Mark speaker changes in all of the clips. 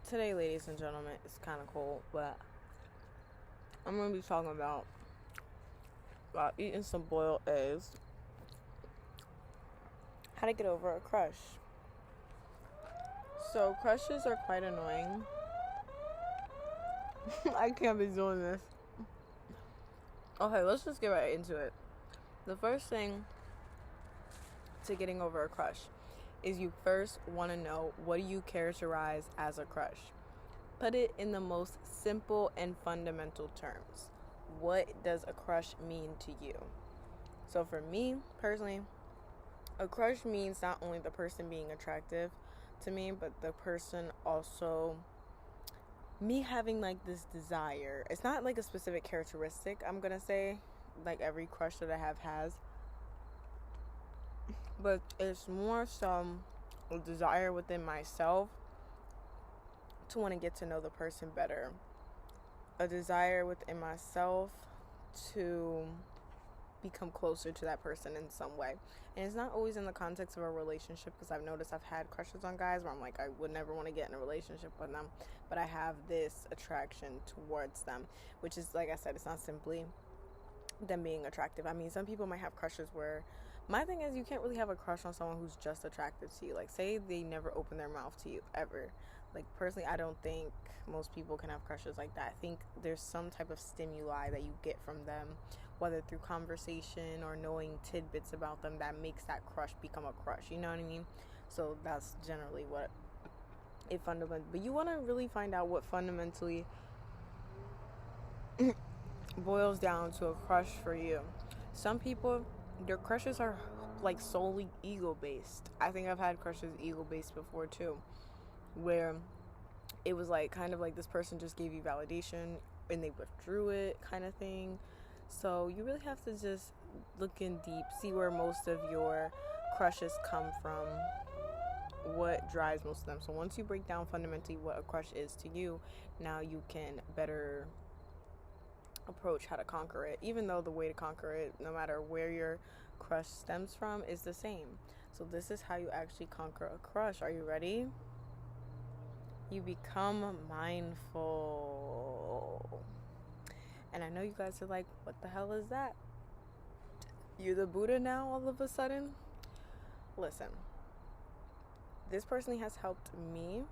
Speaker 1: Today, ladies and gentlemen, it's kind of cold, but I'm going to be talking about eating some boiled eggs, how to get over a crush. So, crushes are quite annoying. I can't be doing this. Okay, let's just get right into it. The first thing to getting over a crush is you first want to know, what do you characterize as a crush? Put it in the most simple and fundamental terms. What does a crush mean to you? So for me, personally, a crush means not only the person being attractive to me, but the person also, me having like this desire. It's not like a specific characteristic, I'm gonna say, like every crush that I have has. But it's more some desire within myself to want to get to know the person better. A desire within myself to become closer to that person in some way. And it's not always in the context of a relationship, because I've noticed I've had crushes on guys where I'm like, I would never want to get in a relationship with them, but I have this attraction towards them, which is, like I said, it's not simply them being attractive. I mean, some people might have crushes where, my thing is, you can't really have a crush on someone who's just attractive to you. Like, say they never open their mouth to you ever. Like, personally, I don't think most people can have crushes like that. I think there's some type of stimuli that you get from them, whether through conversation or knowing tidbits about them, that makes that crush become a crush. You know what I mean? So that's generally what it fundamentally, but you want to really find out what fundamentally boils down to a crush for you. Some people, their crushes are like solely ego based. I think I've had crushes ego based before too, where it was like kind of like this person just gave you validation and they withdrew it, kind of thing. So you really have to just look in deep, see where most of your crushes come from, what drives most of them. So once you break down fundamentally what a crush is to you, now you can better approach how to conquer it, even though the way to conquer it, no matter where your crush stems from, is the same. So this is how you actually conquer a crush. Are you ready? You become mindful. And I know you guys are like, what the hell is that? You're the Buddha now all of a sudden? Listen, this personally has helped me,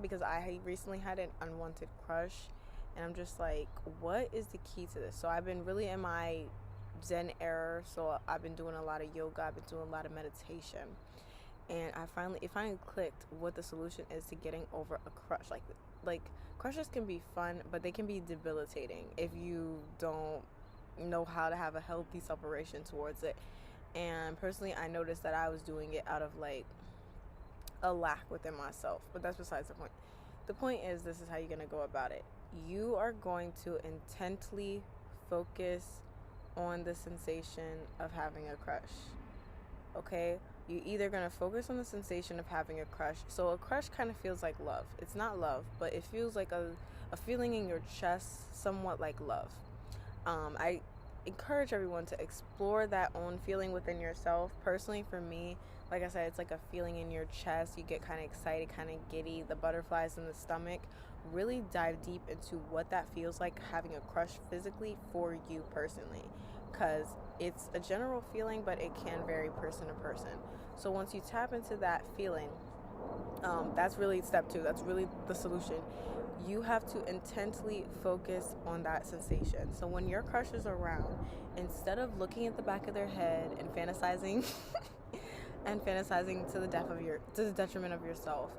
Speaker 1: because I recently had an unwanted crush, and I'm just like, what is the key to this? So I've been really in my Zen era. So I've been doing a lot of yoga. I've been doing a lot of meditation. And it finally clicked what the solution is to getting over a crush. Like crushes can be fun, but they can be debilitating if you don't know how to have a healthy separation towards it. And personally, I noticed that I was doing it out of like a lack within myself. But that's besides the point. The point is, this is how you're going to go about it. You are going to intently focus on the sensation of having a crush. Okay? You're either going to focus on the sensation of having a crush. So a crush kind of feels like love. It's not love, but it feels like a feeling in your chest, somewhat like love. I encourage everyone to explore that own feeling within yourself. Personally, for me, like I said, it's like a feeling in your chest. You get kind of excited, kind of giddy, the butterflies in the stomach. Really dive deep into what that feels like, having a crush physically for you personally, because it's a general feeling, but it can vary person to person. So once you tap into that feeling, that's really step 2. That's really the solution. You have to intently focus on that sensation. So when your crush is around, instead of looking at the back of their head and fantasizing to the detriment of yourself,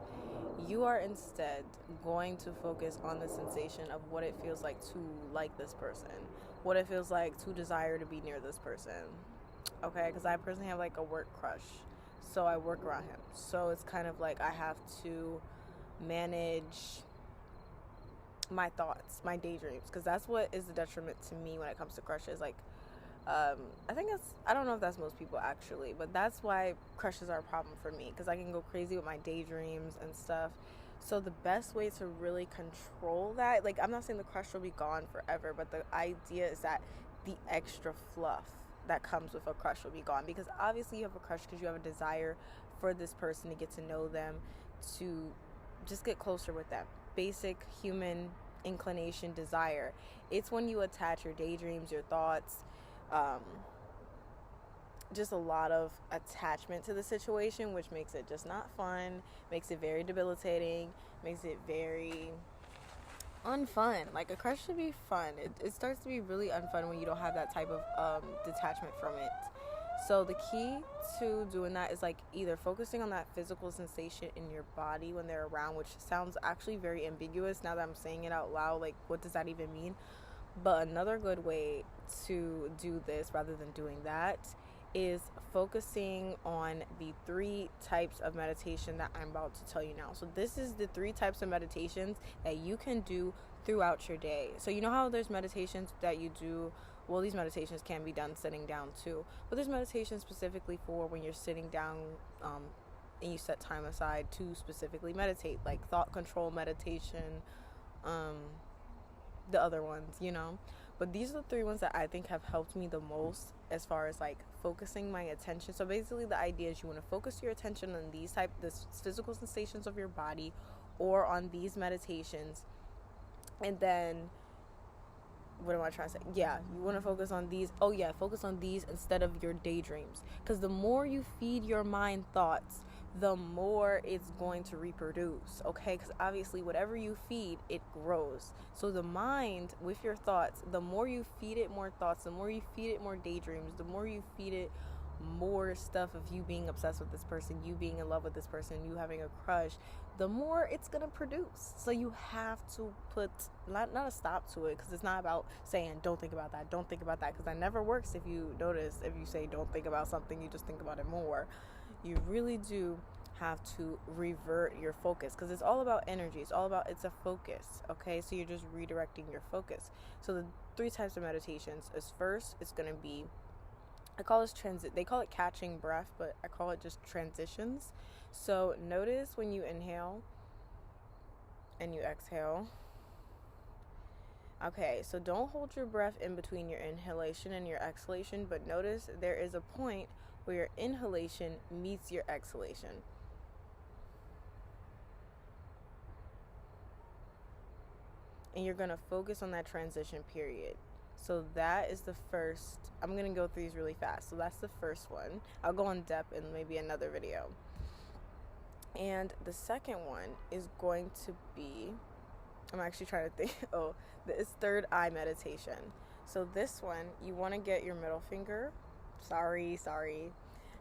Speaker 1: you are instead going to focus on the sensation of what it feels like to like this person, what it feels like to desire to be near this person. Okay, because I personally have like a work crush, so I work around him. So it's kind of like I have to manage my thoughts, my daydreams, because that's what is the detriment to me when it comes to crushes. Like, I don't know if that's most people actually, but that's why crushes are a problem for me, because I can go crazy with my daydreams and stuff. So the best way to really control that, like, I'm not saying the crush will be gone forever, but the idea is that the extra fluff that comes with a crush will be gone, because obviously you have a crush because you have a desire for this person, to get to know them, to just get closer with them. Basic human inclination, desire. It's when you attach your daydreams, your thoughts, just a lot of attachment to the situation, which makes it just not fun, makes it very debilitating, makes it very unfun. Like, a crush should be fun. It starts to be really unfun when you don't have that type of detachment from it. So the key to doing that is like either focusing on that physical sensation in your body when they're around, which sounds actually very ambiguous now that I'm saying it out loud. Like, what does that even mean? But another good way to do this rather than doing that is focusing on the 3 types of meditation that I'm about to tell you now. So this is the 3 types of meditations that you can do throughout your day. So you know how there's meditations that you do, well, these meditations can be done sitting down too, but there's meditations specifically for when you're sitting down, and you set time aside to specifically meditate, like thought control meditation, the other ones, you know. But these are the 3 ones that I think have helped me the most as far as like focusing my attention. So basically the idea is you want to focus your attention on the physical sensations of your body or on these meditations. And then, what am I trying to say? Yeah, you want to focus on these. Oh yeah, focus on these instead of your daydreams. Because the more you feed your mind thoughts, the more it's going to reproduce, okay? Because obviously whatever you feed, it grows. So the mind, with your thoughts, the more you feed it more thoughts, the more you feed it more daydreams, the more you feed it more stuff of you being obsessed with this person, you being in love with this person, you having a crush, the more it's gonna produce. So you have to put not a stop to it, because it's not about saying don't think about that, because that never works. If you notice, if you say don't think about something, you just think about it more. You really do have to revert your focus, because it's all about energy. It's a focus, okay? So you're just redirecting your focus. So the 3 types of meditations is, first, it's going to be, I call this they call it catching breath, but I call it just transitions. So notice when you inhale and you exhale. Okay, so don't hold your breath in between your inhalation and your exhalation, but notice there is a point where your inhalation meets your exhalation. And you're going to focus on that transition period. So that is the first. I'm going to go through these really fast. So that's the first one. I'll go in depth in maybe another video. And the second one is going to be, I'm actually trying to think, it's third eye meditation. So this one, you want to get your middle finger, sorry,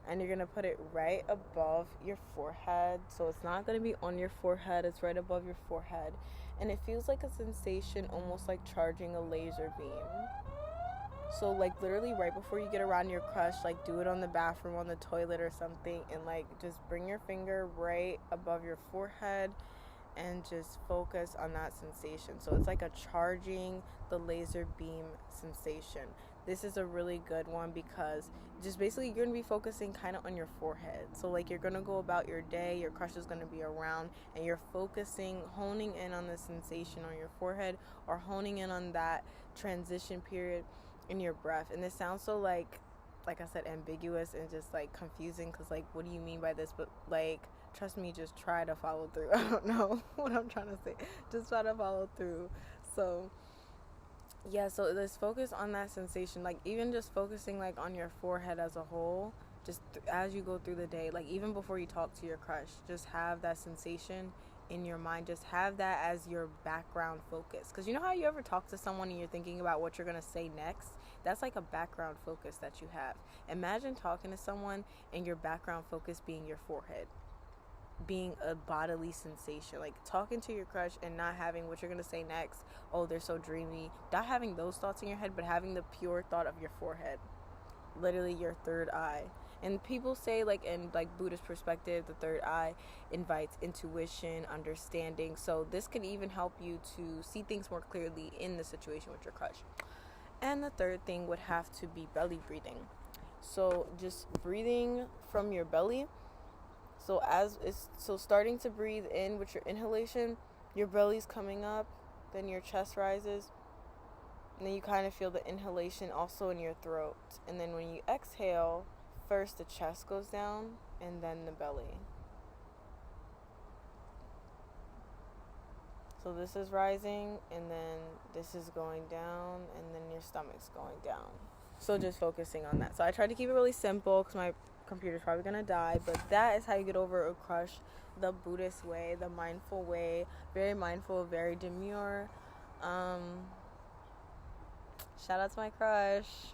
Speaker 1: and you're going to put it right above your forehead. So it's not going to be on your forehead, it's right above your forehead. And it feels like a sensation almost like charging a laser beam. So like literally right before you get around your crush, like do it on the bathroom, on the toilet or something, and like just bring your finger right above your forehead and just focus on that sensation. So it's like a charging the laser beam sensation. This is a really good one because just basically you're going to be focusing kind of on your forehead. So like you're going to go about your day, your crush is going to be around, and you're focusing, honing in on the sensation on your forehead, or honing in on that transition period in your breath. And this sounds so like I said, ambiguous and just like confusing, because like, what do you mean by this? But like, trust me, just try to follow through. I don't know what I'm trying to say. Just try to follow through. So yeah, so let's focus on that sensation, like even just focusing like on your forehead as a whole, just as you go through the day, like even before you talk to your crush, just have that sensation in your mind. Just have that as your background focus, because you know how you ever talk to someone and you're thinking about what you're going to say next? That's like a background focus that you have. Imagine talking to someone and your background focus being your forehead, being a bodily sensation, like talking to your crush and not having what you're going to say next, oh, they're so dreamy, not having those thoughts in your head, but having the pure thought of your forehead, literally your third eye. And people say, like in like Buddhist perspective, the third eye invites intuition, understanding. So this could even help you to see things more clearly in the situation with your crush. And the third thing would have to be belly breathing. So just breathing from your belly. So starting to breathe in with your inhalation, your belly's coming up, then your chest rises, and then you kind of feel the inhalation also in your throat. And then when you exhale, first the chest goes down and then the belly. So this is rising, and then this is going down, and then your stomach's going down. So just focusing on that. So I tried to keep it really simple because my computer's probably gonna die, but that is how you get over a crush the Buddhist way, the mindful way. Very mindful, very demure. Shout out to my crush.